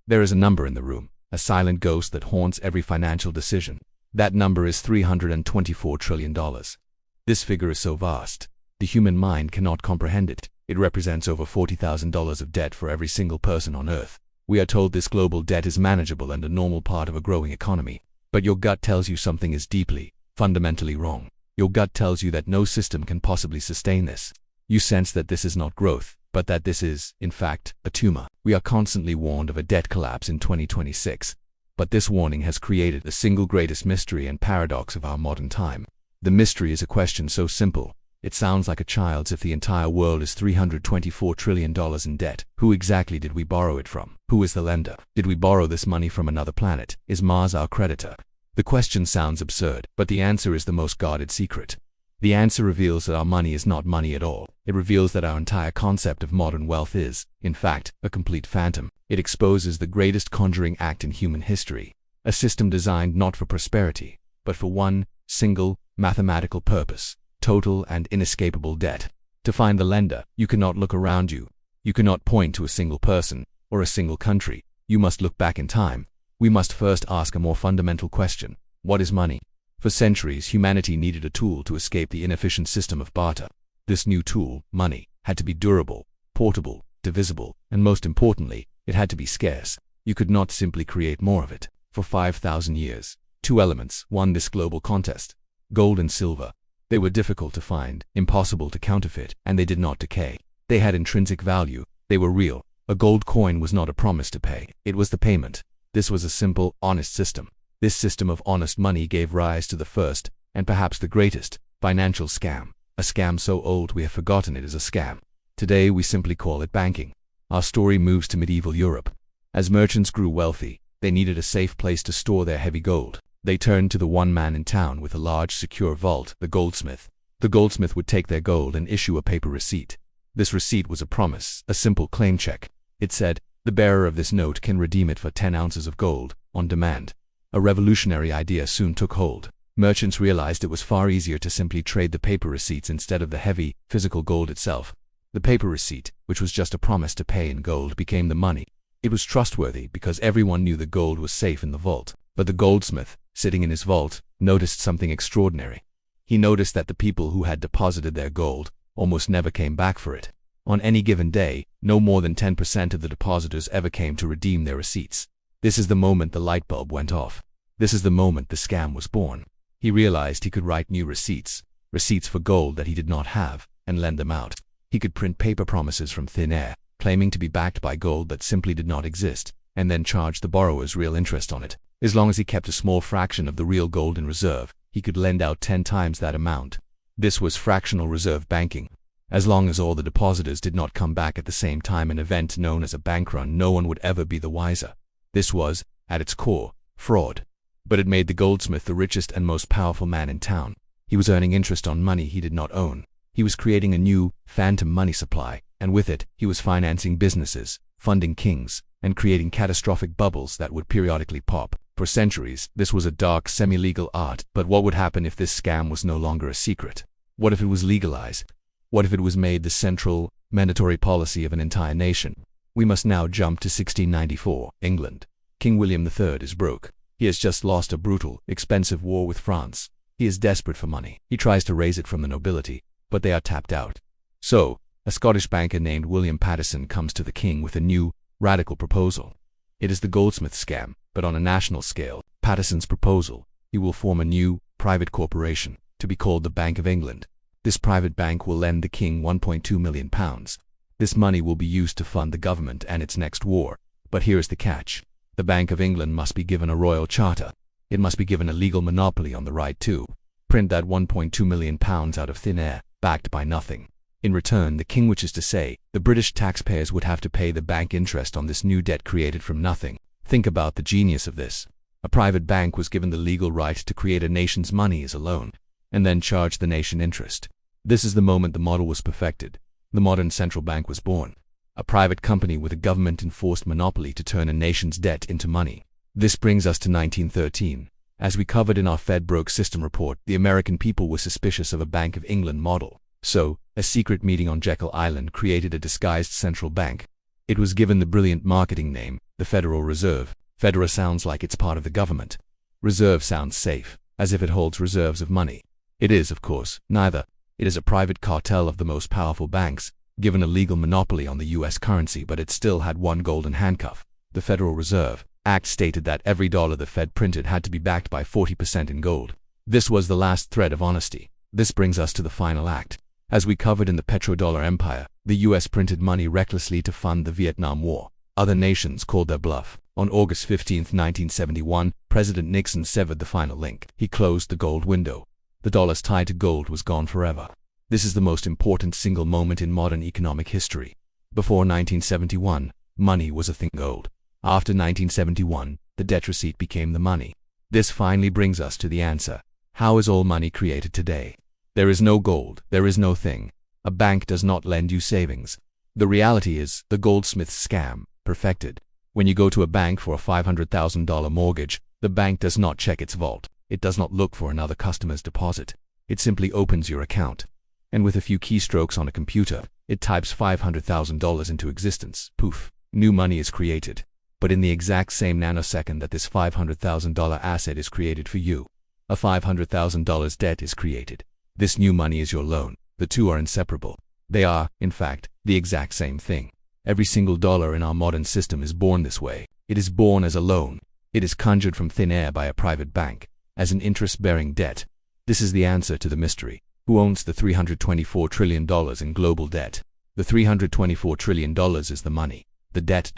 There is a number in the room, a silent ghost that haunts every financial decision. That number is $324 trillion. This figure is so vast, the human mind cannot comprehend it. It represents over $40,000 of debt for every single person on Earth. We are told this global debt is manageable and a normal part of a growing economy. But your gut tells you something is deeply, fundamentally wrong. Your gut tells you that no system can possibly sustain this. You sense that this is not growth, but that this is, in fact, a tumor. We are constantly warned of a debt collapse in 2026. But this warning has created the single greatest mystery and paradox of our modern time. The mystery is a question so simple, it sounds like a child's. If the entire world is $324 trillion in debt, who exactly did we borrow it from? Who is the lender? Did we borrow this money from another planet? Is Mars our creditor? The question sounds absurd, but the answer is the most guarded secret. The answer reveals that our money is not money at all. It reveals that our entire concept of modern wealth is, in fact, a complete phantom. It exposes the greatest conjuring act in human history, a system designed not for prosperity, but for one single, mathematical purpose: total and inescapable debt. To find the lender, you cannot look around you. You cannot point to a single person or a single country. You must look back in time. We must first ask a more fundamental question: what is money? For centuries, humanity needed a tool to escape the inefficient system of barter. This new tool, money, had to be durable, portable, divisible, and most importantly, it had to be scarce. You could not simply create more of it. For 5,000 years, two elements won this global contest: gold and silver. They were difficult to find, impossible to counterfeit, and they did not decay. They had intrinsic value. They were real. A gold coin was not a promise to pay. It was the payment. This was a simple, honest system. This system of honest money gave rise to the first, and perhaps the greatest, financial scam. A scam so old we have forgotten it is a scam. Today we simply call it banking. Our story moves to medieval Europe. As merchants grew wealthy, they needed a safe place to store their heavy gold. They turned to the one man in town with a large, secure vault, the goldsmith. The goldsmith would take their gold and issue a paper receipt. This receipt was a promise, a simple claim check. It said, the bearer of this note can redeem it for 10 ounces of gold, on demand. A revolutionary idea soon took hold. Merchants realized it was far easier to simply trade the paper receipts instead of the heavy, physical gold itself. The paper receipt, which was just a promise to pay in gold, became the money. It was trustworthy because everyone knew the gold was safe in the vault. But the goldsmith, sitting in his vault, noticed something extraordinary. He noticed that the people who had deposited their gold almost never came back for it. On any given day, no more than 10% of the depositors ever came to redeem their receipts. This is the moment the light bulb went off. This is the moment the scam was born. He realized he could write new receipts for gold that he did not have, and lend them out. He could print paper promises from thin air, claiming to be backed by gold that simply did not exist, and then charge the borrowers real interest on it. As long as he kept a small fraction of the real gold in reserve, he could lend out 10 times that amount. This was fractional reserve banking. As long as all the depositors did not come back at the same time, an event known as a bank run, no one would ever be the wiser. This was, at its core, fraud. But it made the goldsmith the richest and most powerful man in town. He was earning interest on money he did not own. He was creating a new, phantom money supply, and with it, he was financing businesses, funding kings, and creating catastrophic bubbles that would periodically pop. For centuries, this was a dark, semi-legal art. But what would happen if this scam was no longer a secret? What if it was legalized? What if it was made the central, mandatory policy of an entire nation? We must now jump to 1694, England. King William III is broke. He has just lost a brutal, expensive war with France. He is desperate for money. He tries to raise it from the nobility, but they are tapped out. So, a Scottish banker named William Paterson comes to the king with a new, radical proposal. It is the goldsmith scam, but on a national scale. Paterson's proposal: he will form a new, private corporation, to be called the Bank of England. This private bank will lend the king £1.2 million. This money will be used to fund the government and its next war. But here is the catch. The Bank of England must be given a royal charter. It must be given a legal monopoly on the right to print that £1.2 million out of thin air, backed by nothing. In return, the king, which is to say, the British taxpayers, would have to pay the bank interest on this new debt created from nothing. Think about the genius of this. A private bank was given the legal right to create a nation's money as a loan, and then charge the nation interest. This is the moment the model was perfected. The modern central bank was born. A private company with a government-enforced monopoly to turn a nation's debt into money. This brings us to 1913. As we covered in our Fed broke system report, the American people were suspicious of a Bank of England model. So, a secret meeting on Jekyll Island created a disguised central bank. It was given the brilliant marketing name, The Federal Reserve. Federa sounds like it's part of the government. Reserve sounds safe, as if it holds reserves of money. It is, of course, neither. It is a private cartel of the most powerful banks, given a legal monopoly on the U.S. currency, but it still had one golden handcuff. The Federal Reserve Act stated that every dollar the Fed printed had to be backed by 40% in gold. This was the last thread of honesty. This brings us to the final act. As we covered in the petrodollar empire, the U.S. printed money recklessly to fund the Vietnam War. Other nations called their bluff. On August 15, 1971, President Nixon severed the final link. He closed the gold window. The dollar's tie to gold was gone forever. This is the most important single moment in modern economic history. Before 1971, money was a thing gold. After 1971, the debt receipt became the money. This finally brings us to the answer. How is all money created today? There is no gold, there is no thing. A bank does not lend you savings. The reality is the goldsmith's scam, perfected. When you go to a bank for a $500,000 mortgage, the bank does not check its vault. It does not look for another customer's deposit. It simply opens your account. And with a few keystrokes on a computer, it types $500,000 into existence. Poof, new money is created. But in the exact same nanosecond that this $500,000 asset is created for you, a $500,000 debt is created. This new money is your loan. The two are inseparable. They are, in fact, the exact same thing. Every single dollar in our modern system is born this way. It is born as a loan. It is conjured from thin air by a private bank, as an interest-bearing debt. This is the answer to the mystery. Who owns the $324 trillion in global debt? The $324 trillion is the money. The debt ...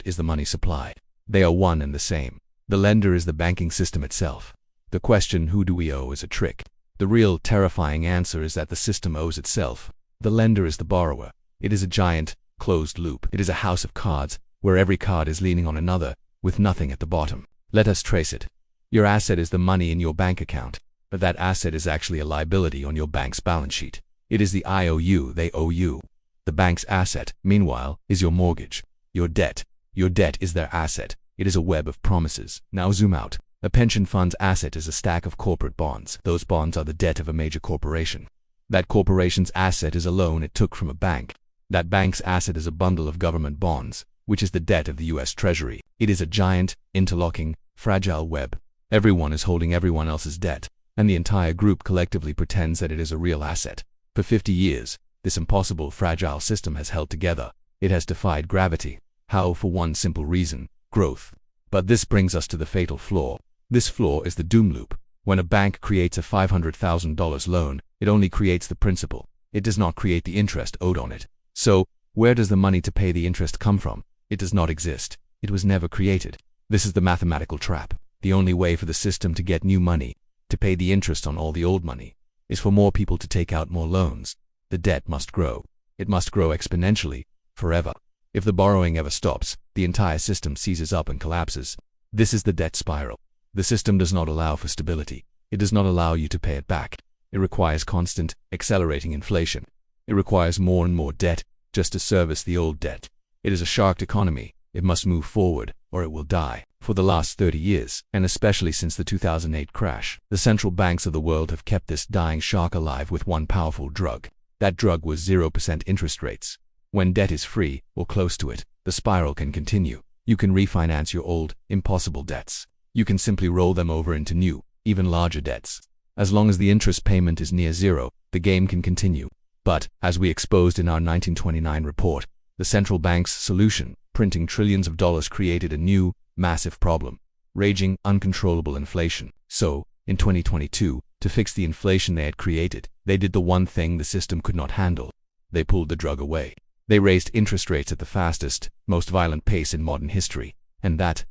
is the money supply. They are one and the same. The lender is the banking system itself. The question, who do we owe, is a trick. The real terrifying answer is that the system owes itself. The lender is the borrower. It is a giant, closed loop. It is a house of cards, where every card is leaning on another, with nothing at the bottom. Let us trace it. Your asset is the money in your bank account, but that asset is actually a liability on your bank's balance sheet. It is the IOU they owe you. The bank's asset, meanwhile, is your mortgage. Your debt. Your debt is their asset. It is a web of promises. Now zoom out. A pension fund's asset is a stack of corporate bonds. Those bonds are the debt of a major corporation. That corporation's asset is a loan it took from a bank. That bank's asset is a bundle of government bonds, which is the debt of the U.S. Treasury. It is a giant, interlocking, fragile web. Everyone is holding everyone else's debt, and the entire group collectively pretends that it is a real asset. For 50 years, this impossible, fragile system has held together. It has defied gravity. How? For one simple reason: growth. But this brings us to the fatal flaw. This flaw is the doom loop. When a bank creates a $500,000 loan, it only creates the principal. It does not create the interest owed on it. So, where does the money to pay the interest come from? It does not exist. It was never created. This is the mathematical trap. The only way for the system to get new money, to pay the interest on all the old money, is for more people to take out more loans. The debt must grow. It must grow exponentially, forever. If the borrowing ever stops, the entire system seizes up and collapses. This is the debt spiral. The system does not allow for stability. It does not allow you to pay it back. It requires constant, accelerating inflation. It requires more and more debt, just to service the old debt. It is a shark economy. It must move forward, or it will die. For the last 30 years, and especially since the 2008 crash, the central banks of the world have kept this dying shark alive with one powerful drug. That drug was 0% interest rates. When debt is free, or close to it, the spiral can continue. You can refinance your old, impossible debts. You can simply roll them over into new, even larger debts. As long as the interest payment is near zero, the game can continue. But, as we exposed in our 1929 report, the central bank's solution, printing trillions of dollars, created a new, massive problem: raging, uncontrollable inflation. So, in 2022, to fix the inflation they had created, they did the one thing the system could not handle. They pulled the drug away. They raised interest rates at the fastest, most violent pace in modern history, and that ...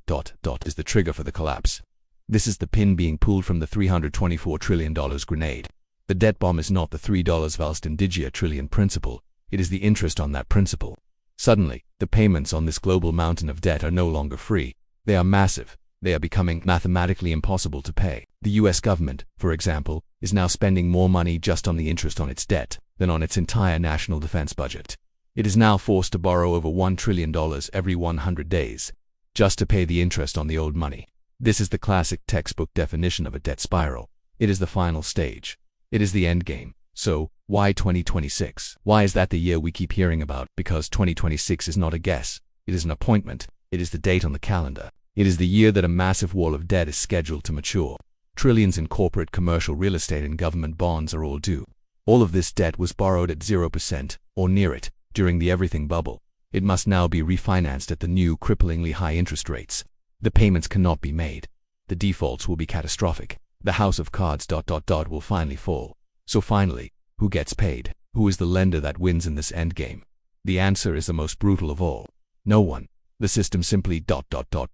is the trigger for the collapse. This is the pin being pulled from the $324 trillion grenade. The debt bomb is not the $3 valst indigia trillion principle, it is the interest on that principle. Suddenly, the payments on this global mountain of debt are no longer free. They are massive. They are becoming mathematically impossible to pay. The US government, for example, is now spending more money just on the interest on its debt than on its entire national defense budget. It is now forced to borrow over $1 trillion every 100 days, just to pay the interest on the old money. This is the classic textbook definition of a debt spiral. It is the final stage. It is the end game. So, why 2026? Why is that the year we keep hearing about? Because 2026 is not a guess. It is an appointment. It is the date on the calendar. It is the year that a massive wall of debt is scheduled to mature. Trillions in corporate, commercial real estate and government bonds are all due. All of this debt was borrowed at 0%, or near it, during the everything bubble. It must now be refinanced at the new, cripplingly high interest rates. The payments cannot be made. The defaults will be catastrophic. The house of cards ... will finally fall. So finally, who gets paid? Who is the lender that wins in this endgame? The answer is the most brutal of all. No one. The system simply ...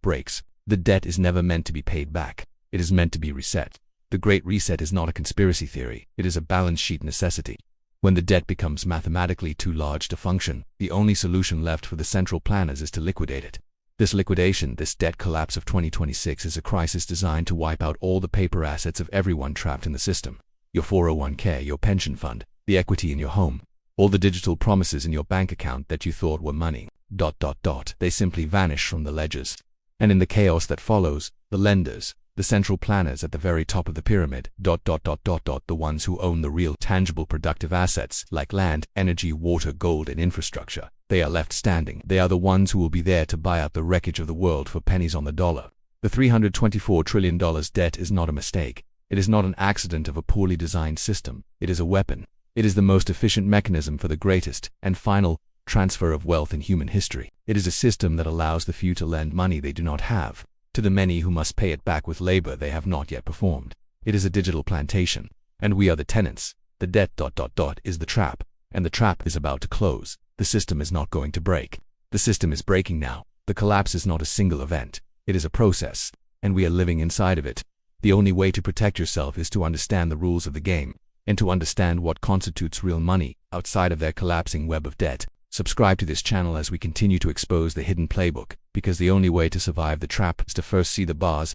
breaks. The debt is never meant to be paid back. It is meant to be reset. The Great Reset is not a conspiracy theory. It is a balance sheet necessity. When the debt becomes mathematically too large to function, the only solution left for the central planners is to liquidate it. This liquidation, this debt collapse of 2026 is a crisis designed to wipe out all the paper assets of everyone trapped in the system. Your 401k, your pension fund, the equity in your home, all the digital promises in your bank account that you thought were money. They simply vanish from the ledgers. And in the chaos that follows, the lenders, the central planners at the very top of the pyramid, the ones who own the real, tangible, productive assets like land, energy, water, gold, and infrastructure, they are left standing. They are the ones who will be there to buy out the wreckage of the world for pennies on the dollar. The $324 trillion debt is not a mistake. It is not an accident of a poorly designed system. It is a weapon. It is the most efficient mechanism for the greatest and final transfer of wealth in human history. It is a system that allows the few to lend money they do not have to the many who must pay it back with labor they have not yet performed. It is a digital plantation, and we are the tenants. The debt ... is the trap, and the trap is about to close. The system is not going to break. The system is breaking now. The collapse is not a single event. It is a process, and we are living inside of it. The only way to protect yourself is to understand the rules of the game, and to understand what constitutes real money outside of their collapsing web of debt. Subscribe to this channel as we continue to expose the hidden playbook, because the only way to survive the trap is to first see the bars